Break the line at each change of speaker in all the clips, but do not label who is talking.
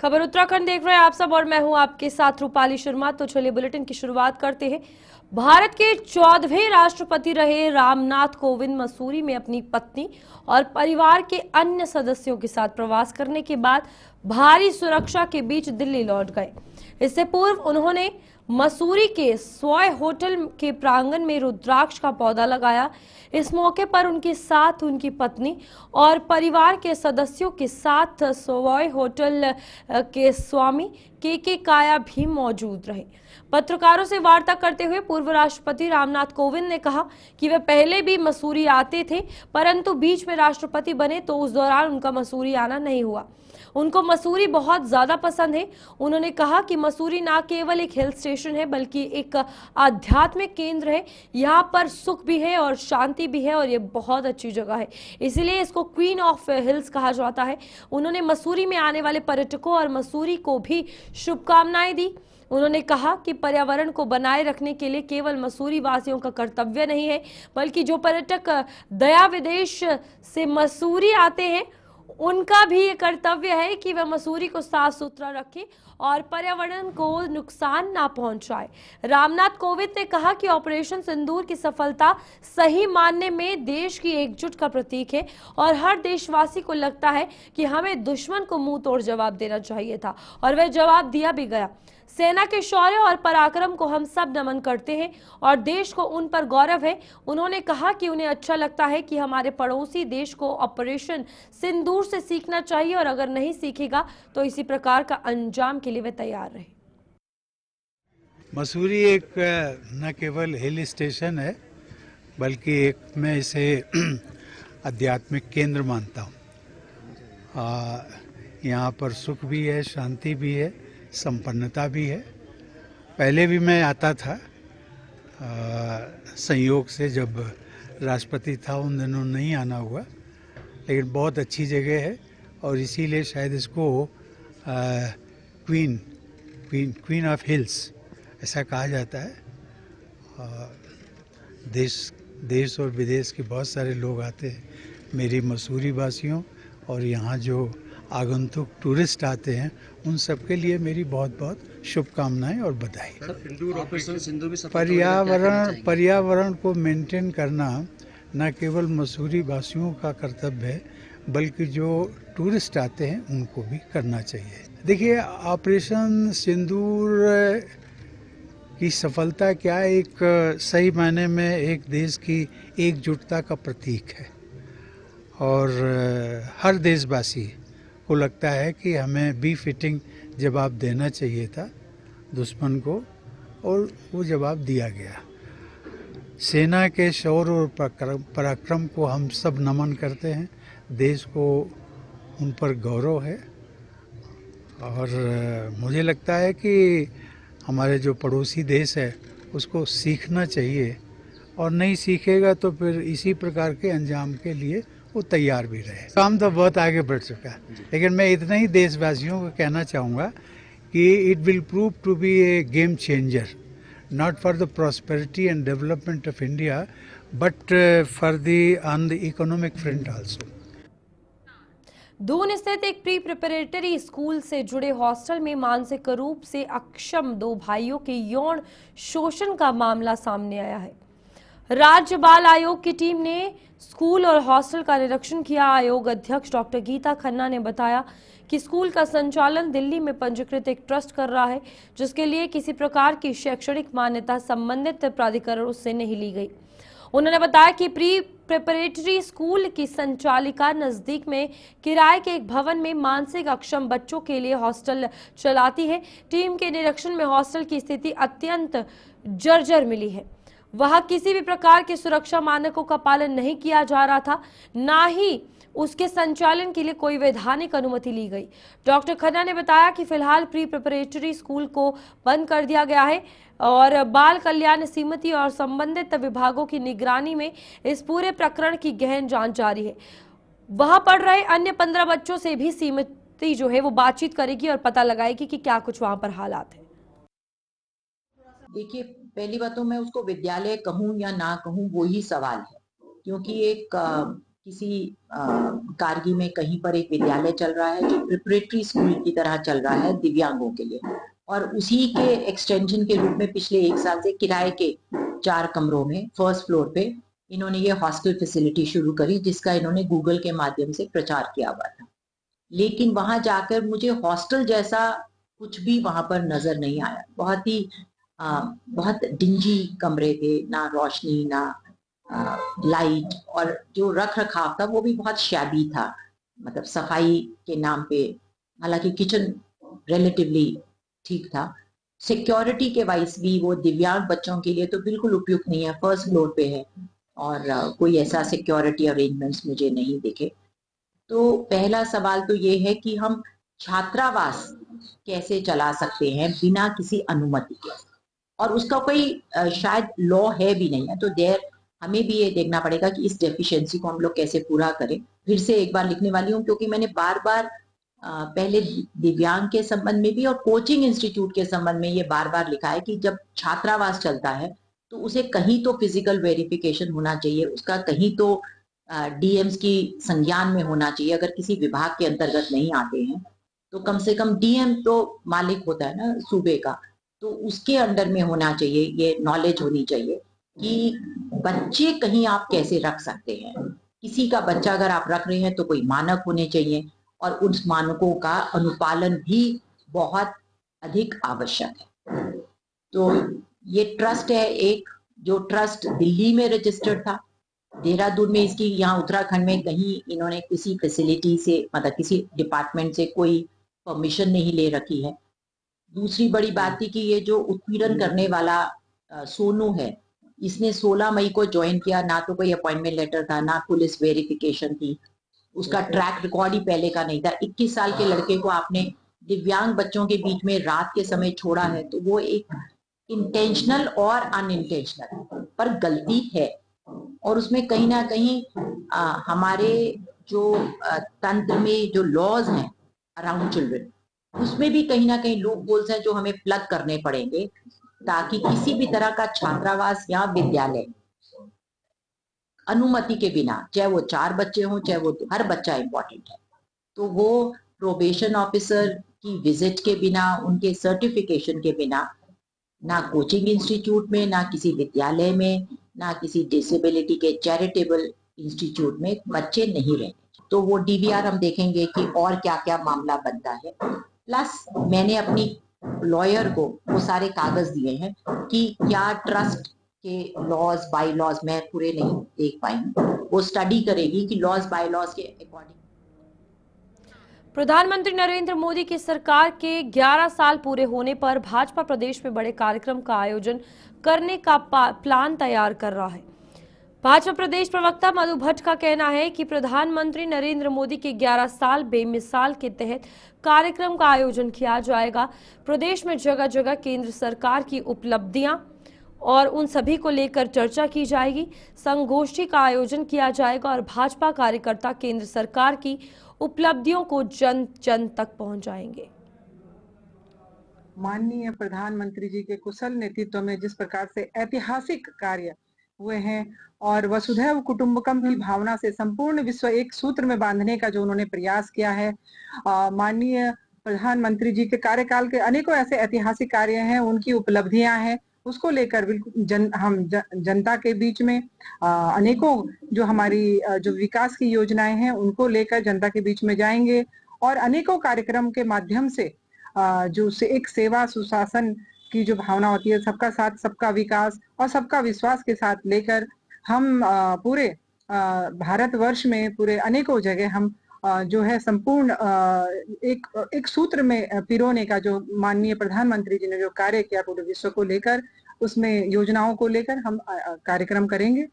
खबर उत्तराखंड देख रहे हैं आप सब और मैं हूं आपके साथ रूपाली शर्मा। तो चलिए बुलेटिन की शुरुआत करते हैं। भारत के 14वें राष्ट्रपति रहे रामनाथ कोविंद मसूरी में अपनी पत्नी और परिवार के अन्य सदस्यों के साथ प्रवास करने के बाद भारी सुरक्षा के बीच दिल्ली लौट गए। इससे पूर्व उन्होंने मसूरी के स्वय होटल के प्रांगण में रुद्राक्ष का पौधा लगाया। इस मौके पर उनके साथ उनकी पत्नी और परिवार के सदस्यों के साथ स्वय होटल के स्वामी के काया भी मौजूद रहे। पत्रकारों से वार्ता करते हुए पूर्व राष्ट्रपति रामनाथ कोविंद ने कहा कि वे पहले भी मसूरी आते थे, परंतु बीच में राष्ट्रपति बने तो उस दौरान उनका मसूरी आना नहीं हुआ। उनको मसूरी बहुत ज्यादा पसंद है। उन्होंने कहा कि मसूरी ना केवल एक हिल स्टेशन है बल्कि एक आध्यात्मिक केंद्र है। यहाँ पर सुख भी है और शांति भी है और ये बहुत अच्छी जगह है, इसलिए इसको क्वीन ऑफ हिल्स कहा जाता है। उन्होंने मसूरी में आने वाले पर्यटकों और मसूरी को भी शुभकामनाएं दी। उन्होंने कहा कि पर्यावरण को बनाए रखने के लिए केवल मसूरी वासियों का कर्तव्य नहीं है, बल्कि जो पर्यटक दया विदेश से मसूरी आते हैं उनका भी ये कर्तव्य है कि वह मसूरी को साफ सुथरा रखें और पर्यावरण को नुकसान ना पहुंचाए। रामनाथ कोविंद ने कहा कि ऑपरेशन सिंदूर की सफलता सही मानने में देश की एकजुट का प्रतीक है और हर देशवासी को लगता है कि हमें दुश्मन को मुंह तोड़ जवाब देना चाहिए था और वह जवाब दिया भी गया। सेना के शौर्य और पराक्रम को हम सब नमन करते हैं और देश को उन पर गौरव है। उन्होंने कहा कि उन्हें अच्छा लगता है कि हमारे पड़ोसी देश को ऑपरेशन सिंदूर से सीखना चाहिए और अगर नहीं सीखेगा तो इसी प्रकार का अंजाम के लिए वे तैयार रहे।
मसूरी एक न केवल हिल स्टेशन है बल्कि एक मैं इसे आध्यात्मिक केंद्र मानता हूँ। यहाँ पर सुख भी है, शांति भी है, संपन्नता भी है। पहले भी मैं आता था, संयोग से जब राष्ट्रपति था उन दिनों नहीं आना हुआ, लेकिन बहुत अच्छी जगह है और इसीलिए शायद इसको क्वीन ऑफ हिल्स ऐसा कहा जाता है। देश और विदेश के बहुत सारे लोग आते हैं मेरी मसूरी वासियों, और यहाँ जो आगंतुक टूरिस्ट आते हैं उन सब के लिए मेरी बहुत बहुत शुभकामनाएं और बधाई। पर्यावरण को मेंटेन करना न केवल मसूरी वासियों का कर्तव्य है बल्कि जो टूरिस्ट आते हैं उनको भी करना चाहिए। देखिए, ऑपरेशन सिंदूर की सफलता क्या एक सही मायने में एक देश की एकजुटता का प्रतीक है और हर देशवासी को लगता है कि हमें बी फिटिंग जवाब देना चाहिए था दुश्मन को, और वो जवाब दिया गया। सेना के शौर्य और पराक्रम को हम सब नमन करते हैं। देश को उन पर गौरव है और मुझे लगता है कि हमारे जो पड़ोसी देश है उसको सीखना चाहिए और नहीं सीखेगा तो फिर इसी प्रकार के अंजाम के लिए वो तैयार भी रहे। काम तो बहुत आगे बढ़ चुका है, लेकिन मैं इतना ही देशवासियों को कहना चाहूँगा कि it will prove to be a game changer, not for the prosperity and development of India but for the on the economic front also.
Doon स्थित एक प्री प्रिपरेटरी स्कूल से जुड़े हॉस्टल में मानसिक रूप से अक्षम 2 भाइयों के यौन शोषण का मामला सामने आया है। राज्य बाल आयोग की टीम ने स्कूल और हॉस्टल का निरीक्षण किया। आयोग अध्यक्ष डॉक्टर गीता खन्ना ने बताया कि स्कूल का संचालन दिल्ली में पंजीकृत एक ट्रस्ट कर रहा है, जिसके लिए किसी प्रकार की शैक्षणिक मान्यता संबंधित प्राधिकरणों से नहीं ली गई। उन्होंने बताया कि प्री प्रिपरेटरी स्कूल की संचालिका नजदीक में किराए के एक भवन में मानसिक अक्षम बच्चों के लिए हॉस्टल चलाती है। टीम के निरीक्षण में हॉस्टल की स्थिति अत्यंत जर्जर मिली है। वहां किसी भी प्रकार के सुरक्षा मानकों का पालन नहीं किया जा रहा था, ना ही उसके संचालन के लिए कोई वैधानिक अनुमति ली गई। डॉक्टर खन्ना ने बताया कि फिलहाल प्री प्रिपरेटरी स्कूल को बंद कर दिया गया है और बाल कल्याण समिति और संबंधित विभागों की निगरानी में इस पूरे प्रकरण की गहन जांच जारी है। वहां पढ़ रहे अन्य 15 बच्चों से भी समिति जो है वो बातचीत करेगी और पता लगाएगी कि क्या कुछ वहां पर हालात है।
देखिए, पहली बात तो मैं उसको विद्यालय कहूं या ना कहूं वो ही सवाल है, क्योंकि एक किसी कारगी में कहीं पर एक विद्यालय चल रहा है जो प्रिपरेटरी स्कूल की तरह चल रहा है दिव्यांगों के लिए, और उसी के एक्सटेंशन के रूप में पिछले 1 साल से किराए के 4 कमरों में फर्स्ट फ्लोर पे इन्होंने ये हॉस्टल फैसिलिटी शुरू करी, जिसका इन्होंने गूगल के माध्यम से प्रचार किया हुआ था। लेकिन वहां जाकर मुझे हॉस्टल जैसा कुछ भी वहां पर नजर नहीं आया। बहुत डिंजी कमरे थे, ना रोशनी ना लाइट, और जो रख रखाव था वो भी बहुत शैबी था, मतलब सफाई के नाम पे। हालांकि किचन रिलेटिवली ठीक था। सिक्योरिटी के वाइज भी वो दिव्यांग बच्चों के लिए तो बिल्कुल उपयुक्त नहीं है, फर्स्ट फ्लोर पे है और कोई ऐसा सिक्योरिटी अरेंजमेंट्स मुझे नहीं दिखे। तो पहला सवाल तो ये है कि हम छात्रावास कैसे चला सकते हैं बिना किसी अनुमति के, और उसका कोई शायद लॉ है भी नहीं है। तो हमें भी ये देखना पड़ेगा कि इस डेफिशिएंसी को हम लोग कैसे पूरा करें। फिर से एक बार लिखने वाली हूँ, क्योंकि मैंने बार बार पहले दिव्यांग के संबंध में भी और कोचिंग इंस्टीट्यूट के संबंध में ये बार बार लिखा है कि जब छात्रावास चलता है तो उसे कहीं तो फिजिकल वेरिफिकेशन होना चाहिए, उसका कहीं तो डीएम्स की संज्ञान में होना चाहिए। अगर किसी विभाग के अंतर्गत नहीं आते हैं तो कम से कम डीएम तो मालिक होता है ना सूबे का, तो उसके अंडर में होना चाहिए। ये नॉलेज होनी चाहिए कि बच्चे कहीं आप कैसे रख सकते हैं। किसी का बच्चा अगर आप रख रहे हैं तो कोई मानक होने चाहिए, और उन मानकों का अनुपालन भी बहुत अधिक आवश्यक है। तो ये ट्रस्ट है एक, जो ट्रस्ट दिल्ली में रजिस्टर्ड था, देहरादून में इसकी, यहाँ उत्तराखंड में कहीं इन्होंने किसी फैसिलिटी से, मतलब किसी डिपार्टमेंट से कोई परमिशन नहीं ले रखी है। दूसरी बड़ी बात थी कि ये जो उत्पीड़न करने वाला सोनू है, इसने 16 मई को ज्वाइन किया, ना तो कोई अपॉइंटमेंट लेटर था, ना पुलिस वेरिफिकेशन थी, उसका ट्रैक रिकॉर्ड ही पहले का नहीं था। 21 साल के लड़के को आपने दिव्यांग बच्चों के बीच में रात के समय छोड़ा है, तो वो एक इंटेंशनल और अनइंटेंशनल पर गलती है। और उसमें कहीं ना कहीं हमारे जो तंत्र में जो लॉज हैं अराउंड चिल्ड्रन, उसमें भी कहीं ना कहीं लूप होल्स हैं जो हमें प्लग करने पड़ेंगे, ताकि किसी भी तरह का छात्रावास या विद्यालय अनुमति के बिना, चाहे वो 4 बच्चे हों चाहे वो हर बच्चा इंपॉर्टेंट है, तो वो प्रोबेशन ऑफिसर की विजिट के बिना, उनके सर्टिफिकेशन के बिना, ना कोचिंग इंस्टीट्यूट में, ना किसी विद्यालय में, ना किसी डिसेबिलिटी के चैरिटेबल इंस्टीट्यूट में बच्चे नहीं रहते। तो वो डीवीआर हम देखेंगे कि और क्या क्या मामला बनता है। प्लस मैंने अपनी लॉयर को वो सारे कागज दिए हैं कि क्या ट्रस्ट के लॉज बाय लॉज, मैं पूरे नहीं देख पाई हूँ, वो स्टडी करेगी कि लॉज बाय लॉज के अकॉर्डिंग।
प्रधानमंत्री नरेंद्र मोदी की सरकार के 11 साल पूरे होने पर भाजपा प्रदेश में बड़े कार्यक्रम का आयोजन करने का प्लान तैयार कर रहा है। भाजपा प्रदेश प्रवक्ता मधु भट्ट का कहना है कि प्रधानमंत्री नरेंद्र मोदी के 11 साल बेमिसाल के तहत कार्यक्रम का आयोजन किया जाएगा। प्रदेश में जगह जगह केंद्र सरकार की उपलब्धियां और उन सभी को लेकर चर्चा की जाएगी। संगोष्ठी का आयोजन किया जाएगा और भाजपा कार्यकर्ता केंद्र सरकार की उपलब्धियों को जन जन तक पहुंचाएंगे।
माननीय प्रधानमंत्री जी के कुशल नेतृत्व में जिस प्रकार से ऐतिहासिक कार्य हुए हैं और वसुधैव कुटुंबकम की भावना से संपूर्ण विश्व एक सूत्र में बांधने का जो उन्होंने प्रयास किया है, माननीय प्रधानमंत्री जी के कार्यकाल के अनेकों ऐसे ऐतिहासिक कार्य हैं, उनकी उपलब्धियां हैं, उसको लेकर बिल्कुल जनता के बीच में अनेकों जो हमारी जो विकास की योजनाएं हैं उनको लेकर जनता के बीच में जाएंगे, और अनेकों कार्यक्रम के माध्यम से जो एक सेवा सुशासन की जो भावना होती है, सबका साथ सबका विकास और सबका विश्वास के साथ लेकर हम पूरे भारतवर्ष में पूरे अनेकों जगह हम जो है संपूर्ण एक सूत्र में पिरोने का जो माननीय प्रधानमंत्री जी ने जो कार्य किया पूरे विश्व को लेकर, उसमें योजनाओं को लेकर हम कार्यक्रम करेंगे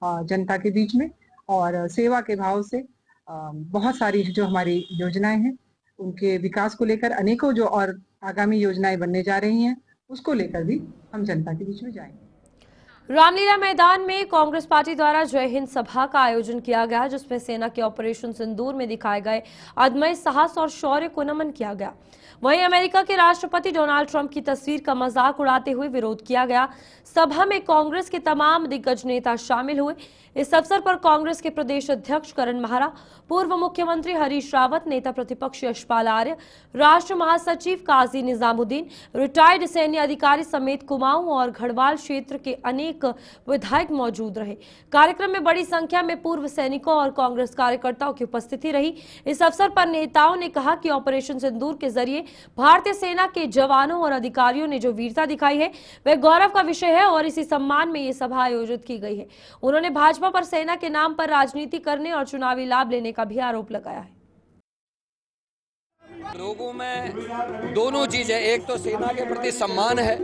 जनता के बीच में, और सेवा के भाव से बहुत सारी जो हमारी योजनाएं हैं उनके विकास को लेकर अनेकों जो और आगामी योजनाएं बनने जा रही हैं उसको लेकर भी हम जनता के बीच में जाएंगे।
रामलीला मैदान में कांग्रेस पार्टी द्वारा जय हिंद सभा का आयोजन किया गया, जिसमें सेना के ऑपरेशन सिंदूर में दिखाए गए अदम्य साहस और शौर्य को नमन किया गया। वहीं अमेरिका के राष्ट्रपति डोनाल्ड ट्रंप की तस्वीर का मजाक उड़ाते हुए विरोध किया गया। सभा में कांग्रेस के तमाम दिग्गज नेता शामिल हुए। इस अवसर पर कांग्रेस के प्रदेश अध्यक्ष करण महारा, पूर्व मुख्यमंत्री हरीश रावत, नेता प्रतिपक्ष यशपाल आर्य, राष्ट्र महासचिव काजी निजामुद्दीन, रिटायर्ड सैन्य अधिकारी समेत कुमाऊं और गढ़वाल क्षेत्र के अनेक विधायक मौजूद रहे। कार्यक्रम में बड़ी संख्या में पूर्व सैनिकों और कांग्रेस कार्यकर्ताओं की उपस्थिति रही। इस अवसर पर नेताओं ने कहा कि ऑपरेशन सिंदूर के जरिए भारतीय सेना के जवानों और अधिकारियों ने जो वीरता दिखाई है वह गौरव का विषय है और इसी सम्मान में ये सभा आयोजित की गई है। उन्होंने भाजपा पर सेना के नाम पर राजनीति करने और चुनावी लाभ लेने का भी आरोप लगाया है।
लोगों में दोनों चीजें, एक तो सेना के प्रति सम्मान है,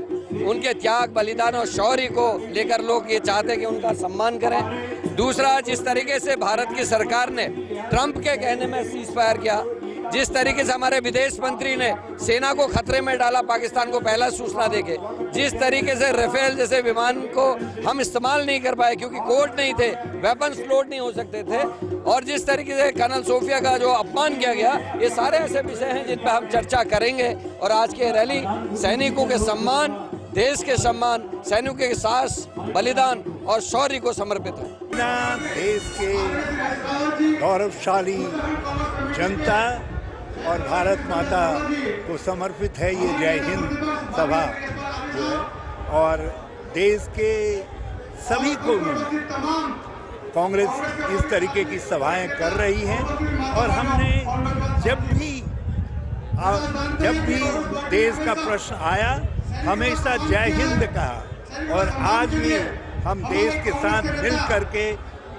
उनके त्याग, बलिदान और शौर्य को लेकर लोग ये चाहते हैं कि उनका सम्मान करें। दूसरा, जिस तरीके से भारत की सरकार ने ट्रंप के कहने में सीज फायर किया, जिस तरीके से हमारे विदेश मंत्री ने सेना को खतरे में डाला पाकिस्तान को पहला सूचना देके, जिस तरीके से राफेल जैसे विमान को हम इस्तेमाल नहीं कर पाए क्योंकि कोड नहीं थे, वेपन्स लोड नहीं हो सकते थे, और जिस तरीके से कर्नल सोफिया का जो अपमान किया गया, ये सारे ऐसे विषय हैं जिन पर हम चर्चा करेंगे। और आज के रैली सैनिकों के सम्मान, देश के सम्मान, सैनिकों के साहस, बलिदान और शौर्य को समर्पित है।
देश के गौरवशाली जनता और भारत माता को समर्पित है ये जय हिंद सभा जो है, और देश के सभी कोनों में कांग्रेस इस तरीके की सभाएं कर रही है। और हमने जब भी देश का प्रश्न आया हमेशा जय हिंद कहा, और आज भी हम देश के साथ मिल करके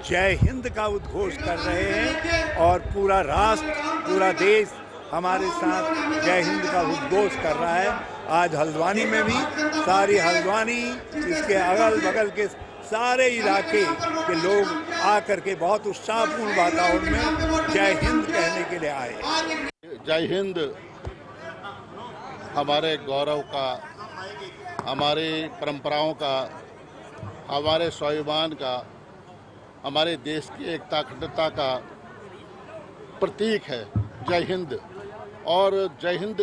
जय हिंद का उद्घोष कर रहे हैं, और पूरा राष्ट्र, पूरा देश हमारे साथ जय हिंद का उद्घोष कर रहा है। आज हल्द्वानी में भी सारी हल्द्वानी, इसके अगल बगल के सारे इलाके के लोग आकर के बहुत उत्साहपूर्ण वातावरण में जय हिंद कहने के लिए आए।
जय हिंद हमारे गौरव का, हमारी परंपराओं का, हमारे स्वाभिमान का, हमारे देश की एकता अखंडता का प्रतीक है जय हिंद। और जय हिंद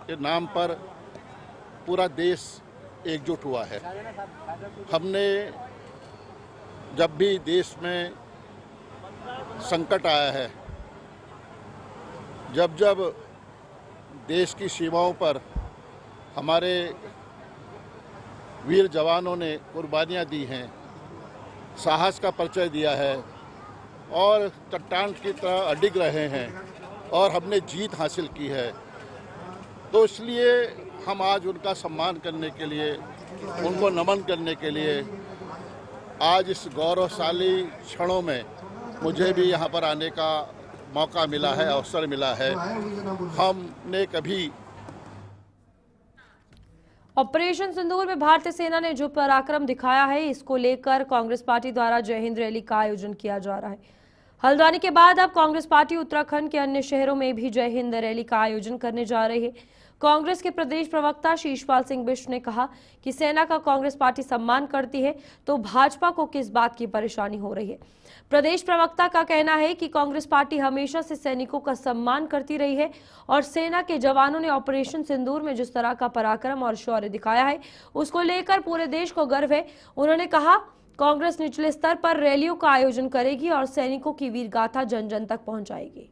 के नाम पर पूरा देश एकजुट हुआ है। हमने जब भी देश में संकट आया है, जब जब देश की सीमाओं पर हमारे वीर जवानों ने कुर्बानियां दी हैं, साहस का परिचय दिया है और चट्टान की तरह अडिग रहे हैं और हमने जीत हासिल की है, तो इसलिए हम आज उनका सम्मान करने के लिए, उनको नमन करने के लिए आज इस गौरवशाली क्षणों में मुझे भी यहाँ पर आने का मौका मिला है, अवसर मिला है। हमने कभी
ऑपरेशन सिंदूर में भारतीय सेना ने जो पराक्रम दिखाया है, इसको लेकर कांग्रेस पार्टी द्वारा जय हिंद रैली का आयोजन किया जा रहा है। हल्द्वानी के बाद अब कांग्रेस पार्टी उत्तराखंड के अन्य शहरों में भी जय हिंद रैली का आयोजन करने जा रही है। कांग्रेस के प्रदेश प्रवक्ता शीशपाल सिंह बिष्ट ने कहा कि सेना का कांग्रेस पार्टी सम्मान करती है, तो भाजपा को किस बात की परेशानी हो रही है। प्रदेश प्रवक्ता का कहना है कि कांग्रेस पार्टी हमेशा से सैनिकों का सम्मान करती रही है और सेना के जवानों ने ऑपरेशन सिंदूर में जिस तरह का पराक्रम और शौर्य दिखाया है, उसको लेकर पूरे देश को गर्व है। उन्होंने कहा, कांग्रेस निचले स्तर पर रैलियों का आयोजन करेगी और सैनिकों की वीर गाथा जन जन तक पहुंचाएगी।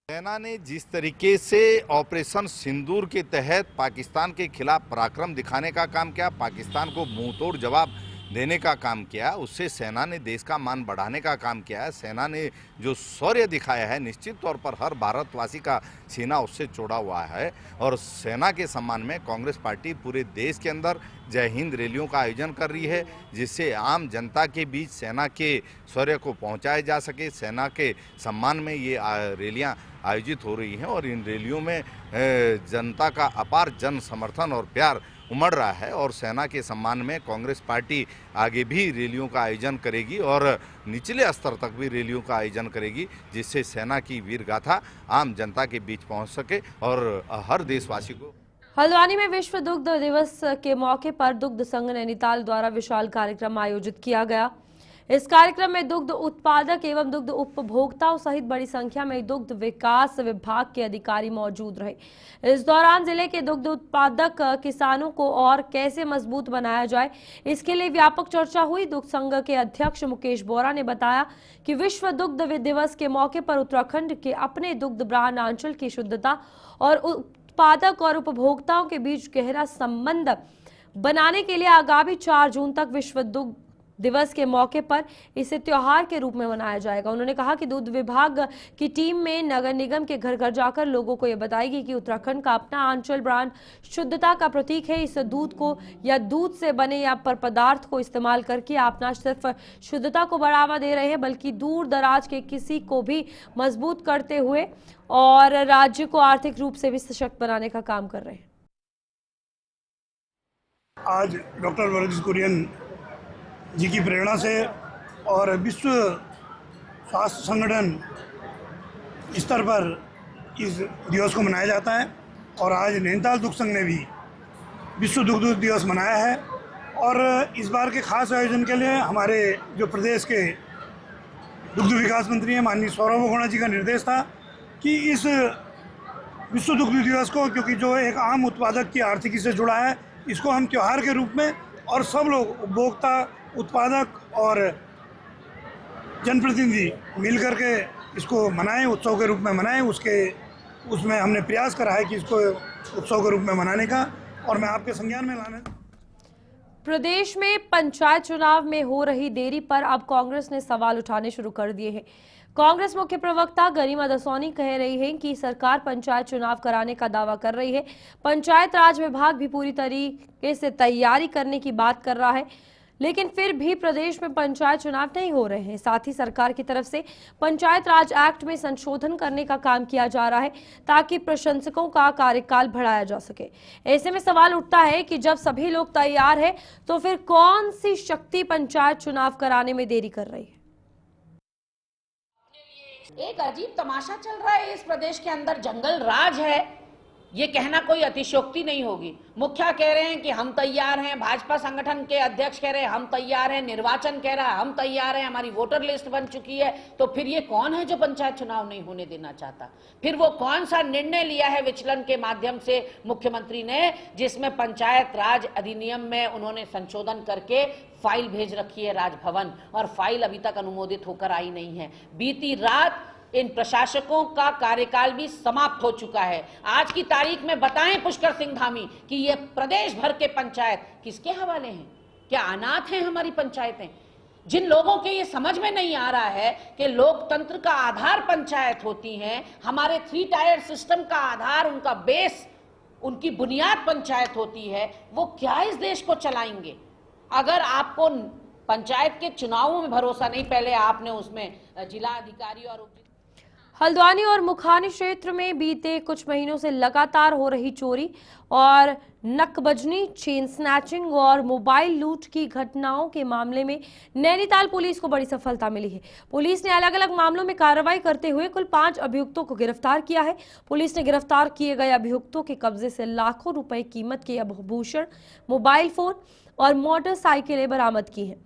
सेना ने जिस तरीके से ऑपरेशन सिंदूर के तहत पाकिस्तान के खिलाफ पराक्रम दिखाने का काम किया, पाकिस्तान को मुंहतोड़ जवाब देने का काम किया, उससे सेना ने देश का मान बढ़ाने का काम किया है। सेना ने जो शौर्य दिखाया है, निश्चित तौर पर हर भारतवासी का सीना उससे जुड़ा हुआ है। और सेना के सम्मान में कांग्रेस पार्टी पूरे देश के अंदर जय हिंद रैलियों का आयोजन कर रही है, जिससे आम जनता के बीच सेना के शौर्य को पहुंचाया जा सके। सेना के सम्मान में ये रैलियां आयोजित हो रही हैं और इन रैलियों में जनता का अपार जन समर्थन और प्यार उमड़ रहा है। और सेना के सम्मान में कांग्रेस पार्टी आगे भी रैलियों का आयोजन करेगी और निचले स्तर तक भी रैलियों का आयोजन करेगी, जिससे सेना की वीर गाथा आम जनता के बीच पहुंच सके और हर देशवासी को
हल्द्वानी में विश्व दुग्ध दिवस के मौके पर दुग्ध संघ नैनीताल द्वारा विशाल कार्यक्रम आयोजित किया गया। इस कार्यक्रम में दुग्ध उत्पादक एवं दुग्ध उपभोक्ताओं सहित बड़ी संख्या में दुग्ध विकास विभाग के अधिकारी मौजूद रहे। इस दौरान जिले के दुग्ध उत्पादक किसानों को और कैसे मजबूत बनाया जाए, इसके लिए व्यापक चर्चा हुई। दुग्ध संघ के अध्यक्ष मुकेश बोरा ने बताया कि विश्व दुग्ध दिवस के मौके पर उत्तराखंड के अपने दुग्ध ब्रांड आंचल की शुद्धता और उत्पादक और उपभोक्ताओं के बीच गहरा संबंध बनाने के लिए आगामी 4 जून तक विश्व दुग्ध दिवस के मौके पर इसे त्योहार के रूप में मनाया जाएगा। उन्होंने कहा कि दूध विभाग की टीम में नगर निगम के घर घर जाकर लोगों को यह बताएगी कि उत्तराखंड का अपना आंचल ब्रांड शुद्धता का प्रतीक है। इस दूध को या दूध से बने या पर पदार्थ को इस्तेमाल करके आप न सिर्फ शुद्धता को बढ़ावा दे रहे हैं बल्कि दूर दराज के किसी को भी मजबूत करते हुए और राज्य को आर्थिक रूप से भी सशक्त बनाने का काम कर रहे हैं।
आज डॉक्टर वर्गीस कुरियन जी की प्रेरणा से और विश्व स्वास्थ्य संगठन स्तर पर इस दिवस को मनाया जाता है और आज नैनीताल दुग्ध संघ ने भी विश्व दुग्ध दिवस मनाया है। और इस बार के खास आयोजन के लिए हमारे जो प्रदेश के दुग्ध विकास मंत्री हैं माननीय सौरभ बोगोना जी का निर्देश था कि इस विश्व दुग्ध दिवस को, क्योंकि जो एक आम उत्पादक की आर्थिकी से जुड़ा है, इसको हम त्यौहार के रूप में और सब लोग उपभोक्ता, उत्पादक और जनप्रतिनिधि मिल करके इसको मनाएं, उत्सव के रूप में मनाएं। उसमें हमने प्रयास करा है कि इसको उत्सव के रूप में मनाने का, और मैं आपके संज्ञान में लाने।
प्रदेश में पंचायत चुनाव में हो रही देरी पर अब कांग्रेस ने सवाल उठाने शुरू कर दिए हैं। कांग्रेस मुख्य प्रवक्ता गरिमा दसौनी कह रही हैं कि सरकार पंचायत चुनाव कराने का दावा कर रही है। पंचायत राज विभाग भी पूरी तरीके से तैयारी करने की बात कर रहा है, लेकिन फिर भी प्रदेश में पंचायत चुनाव नहीं हो रहे हैं। साथ ही सरकार की तरफ से पंचायत राज एक्ट में संशोधन करने का काम किया जा रहा है ताकि प्रशंसकों का कार्यकाल बढ़ाया जा सके। ऐसे में सवाल उठता है कि जब सभी लोग तैयार हैं तो फिर कौन सी शक्ति पंचायत चुनाव कराने में देरी कर रही है।
एक अजीब तमाशा चल रहा है इस प्रदेश के अंदर, जंगल राज है, ये कहना कोई अतिशयोक्ति नहीं होगी। मुखिया कह रहे हैं कि हम तैयार हैं, भाजपा संगठन के अध्यक्ष कह रहे हैं हम तैयार हैं, निर्वाचन कह रहा है हम तैयार हैं, हमारी वोटर लिस्ट बन चुकी है। तो फिर ये कौन है जो पंचायत चुनाव नहीं होने देना चाहता? फिर वो कौन सा निर्णय लिया है विचलन के माध्यम से मुख्यमंत्री ने, जिसमें पंचायत राज अधिनियम में उन्होंने संशोधन करके फाइल भेज रखी है राजभवन, और फाइल अभी तक अनुमोदित होकर आई नहीं है। बीती रात इन प्रशासकों का कार्यकाल भी समाप्त हो चुका है। आज की तारीख में बताएं पुष्कर सिंह धामी कि ये प्रदेश भर के पंचायत किसके हवाले हैं? क्या अनाथ हैं हमारी पंचायतें? जिन लोगों के ये समझ में नहीं आ रहा है कि लोकतंत्र का आधार पंचायत होती है, हमारे 3 टायर सिस्टम का आधार, उनका बेस, उनकी बुनियाद पंचायत होती है, वो क्या इस देश को चलाएंगे? अगर आपको पंचायत के चुनावों में भरोसा नहीं, पहले आपने उसमें जिला अधिकारी और
हल्द्वानी और मुखानी क्षेत्र में बीते कुछ महीनों से लगातार हो रही चोरी और नकबजनी, चेन स्नैचिंग और मोबाइल लूट की घटनाओं के मामले में नैनीताल पुलिस को बड़ी सफलता मिली है। पुलिस ने अलग अलग मामलों में कार्रवाई करते हुए कुल 5 अभियुक्तों को गिरफ्तार किया है। पुलिस ने गिरफ्तार किए गए अभियुक्तों के कब्जे से लाखों रुपए कीमत के आभूषण, मोबाइल फोन और मोटरसाइकिलें बरामद की हैं।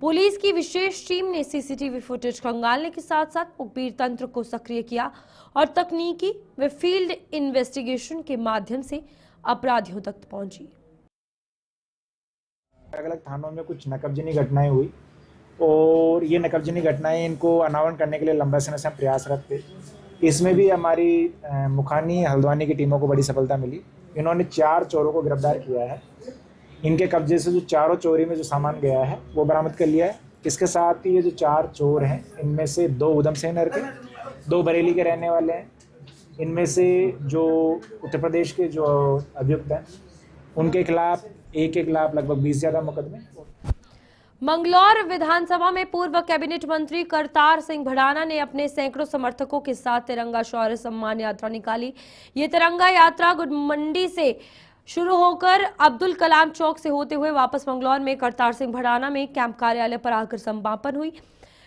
पुलिस की विशेष टीम ने सीसीटीवी फुटेज खंगालने के साथ साथ मुखबिर तंत्र को सक्रिय किया और तकनीकी व फील्ड इन्वेस्टिगेशन के माध्यम से अपराधियों तक पहुंची।
अलग अलग थानों में कुछ नकबजनी घटनाएं हुई और ये नकबजनी घटनाएं इनको अनावरण करने के लिए लंबे समय से हम प्रयासरत थे। इसमें भी हमारी मुखानी, हल्द्वानी की टीमों को बड़ी सफलता मिली। इन्होंने 4 चोरों को गिरफ्तार किया है। इनके कब्जे से जो चारों चोरी में जो सामान गया है वो बरामद कर लिया है। इसके साथ ही ये जो 4 चोर हैं, इनमें से 2 उधमसिंह नगर के, 2 बरेली के रहने वाले हैं। इनमें से जो उत्तर प्रदेश के जो अभियुक्त हैं उनके खिलाफ एक के खिलाफ लगभग 20 ज्यादा मुकदमे।
मंगलौर विधानसभा में पूर्व कैबिनेट मंत्री करतार सिंह भड़ाना ने अपने सैकड़ों समर्थकों के साथ तिरंगा शौर्य सम्मान यात्रा निकाली। ये तिरंगा यात्रा गुड मंडी से शुरू होकर अब्दुल कलाम चौक से होते हुए वापस मंगलौर में करतार सिंह भड़ाना में कैंप कार्यालय पर आकर समापन हुई।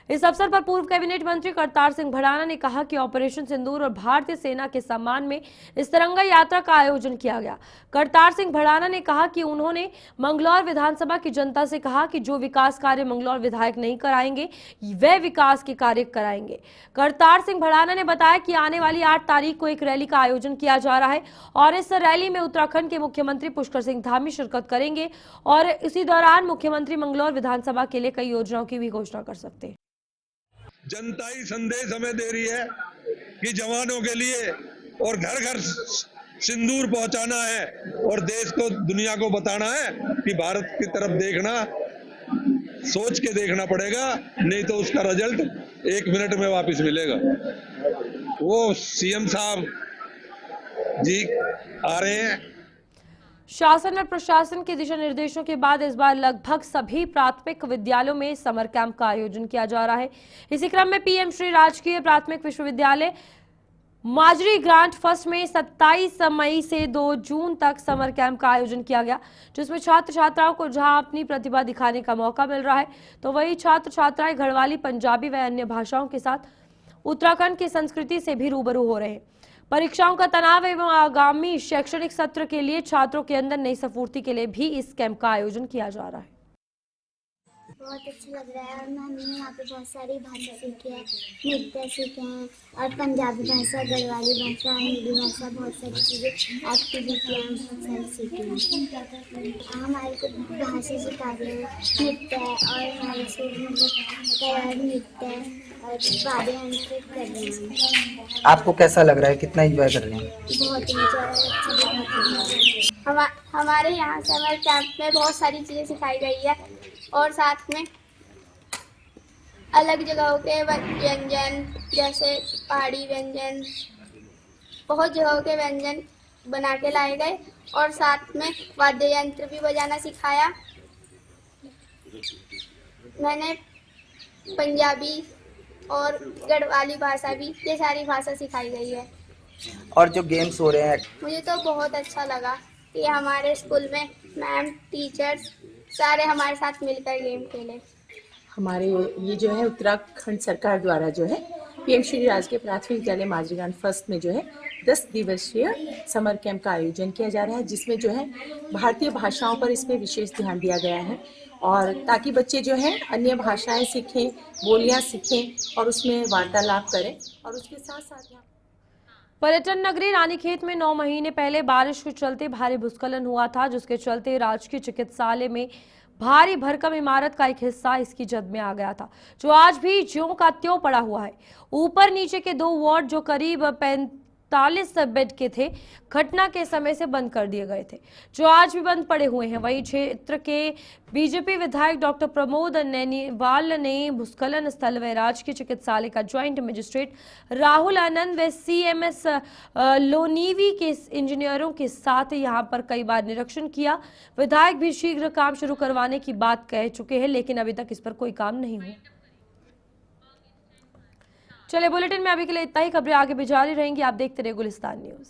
इस अवसर पर पूर्व कैबिनेट मंत्री करतार सिंह भड़ाना ने कहा कि ऑपरेशन सिंदूर और भारतीय सेना के सम्मान में इस तिरंगा यात्रा का आयोजन किया गया। करतार सिंह भड़ाना ने कहा कि उन्होंने मंगलौर विधानसभा की जनता से कहा कि जो विकास कार्य मंगलौर विधायक नहीं कराएंगे वे विकास के कार्य कराएंगे। करतार सिंह भड़ाना ने बताया कि आने वाली 8 तारीख को एक रैली का आयोजन किया जा रहा है और इस रैली में उत्तराखंड के मुख्यमंत्री पुष्कर सिंह धामी शिरकत करेंगे और इसी दौरान मुख्यमंत्री मंगलौर विधानसभा के लिए कई योजनाओं की भी घोषणा कर सकते हैं।
जनता ही संदेश हमें दे रही है कि जवानों के लिए और घर घर सिंदूर पहुंचाना है और देश को दुनिया को बताना है कि भारत की तरफ देखना, सोच के देखना पड़ेगा, नहीं तो उसका रिजल्ट 1 मिनट में वापस मिलेगा। वो सीएम साहब जी आ रहे हैं।
शासन और प्रशासन के दिशा निर्देशों के बाद इस बार लगभग सभी प्राथमिक विद्यालयों में समर कैंप का आयोजन किया जा रहा है। इसी क्रम में पीएम श्री राजकीय प्राथमिक विश्वविद्यालय माजरी ग्रांट फर्स्ट में 27 मई से 2 जून तक समर कैंप का आयोजन किया गया, जिसमें छात्र छात्राओं को जहां अपनी प्रतिभा दिखाने का मौका मिल रहा है, तो वहीं छात्र छात्राएं गढ़वाली, पंजाबी व अन्य भाषाओं के साथ उत्तराखंड की संस्कृति से भी रूबरू हो रहे हैं। परीक्षाओं का तनाव एवं आगामी शैक्षणिक सत्र के लिए छात्रों के अंदर नई स्फूर्ति के लिए भी इस कैंप का आयोजन किया जा रहा है।
बहुत अच्छा लग रहा है और हमने यहाँ पे बहुत सारी भाषा सीखी है, नृत्य सीखे हैं और पंजाबी भाषा, गढ़वाली भाषा, हिंदी भाषा, बहुत सारी चीज़ें एक्टिविटी बहुत सारी सीखी हैं। हमारे को भाषा सिखा रहे हैं, नृत्य और हमारे स्कूल में नृत्य और वाद्ययंत्र कर रहे हैं।
आपको कैसा लग रहा है, कितना एंजॉय कर रहे हैं?
बहुत एंजॉय। हमारे यहाँ समर कैंप में बहुत सारी चीज़ें सिखाई गई है और साथ में अलग जगहों के व्यंजन जैसे पहाड़ी व्यंजन, बहुत जगहों के व्यंजन बना के लाए गए और साथ में वाद्य यंत्र भी बजाना सिखाया। मैंने पंजाबी और गढ़वाली भाषा भी, ये सारी भाषा सिखाई गई है।
और जो गेम्स हो रहे हैं,
मुझे तो बहुत अच्छा लगा कि हमारे स्कूल में मैम, टीचर्स सारे हमारे साथ मिलकर गेम खेले।
हमारे ये जो है उत्तराखंड सरकार द्वारा जो है पीएम श्री राजकीय प्राथमिक विद्यालय माजरी ग्रांट फर्स्ट में जो है 10 दिवसीय समर कैंप का आयोजन किया जा रहा है, जिसमें जो है भारतीय भाषाओं पर इसमें विशेष ध्यान दिया गया है और ताकि बच्चे जो है अन्य भाषाएं सीखें, बोलियां सीखें और उसमें वार्तालाप करें और उसके साथ साथ
पर्यटन नगरी रानीखेत में 9 महीने पहले बारिश के चलते भारी भूस्खलन हुआ था, जिसके चलते राजकीय चिकित्सालय में भारी भरकम इमारत का एक हिस्सा इसकी जद में आ गया था, जो आज भी ज्यों का त्यों पड़ा हुआ है। ऊपर नीचे के 2 वार्ड जो करीब 45 बेड के थे, घटना के समय से बंद कर दिए गए थे, जो आज भी बंद पड़े हुए हैं। वहीं क्षेत्र के बीजेपी विधायक डॉक्टर प्रमोद नैनीवाल ने भूस्खलन स्थल व राजकीय चिकित्सालय का ज्वाइंट मजिस्ट्रेट राहुल आनंद व सीएमएस लोनीवी के इंजीनियरों के साथ यहां पर कई बार निरीक्षण किया। विधायक भी शीघ्र काम शुरू करवाने की बात कह चुके हैं, लेकिन अभी तक इस पर कोई काम नहीं हुआ। चलिए, बुलेटिन में अभी के लिए इतना ही। खबरें आगे भी जारी रहेंगी, आप देखते रहिए गुलिस्तान न्यूज।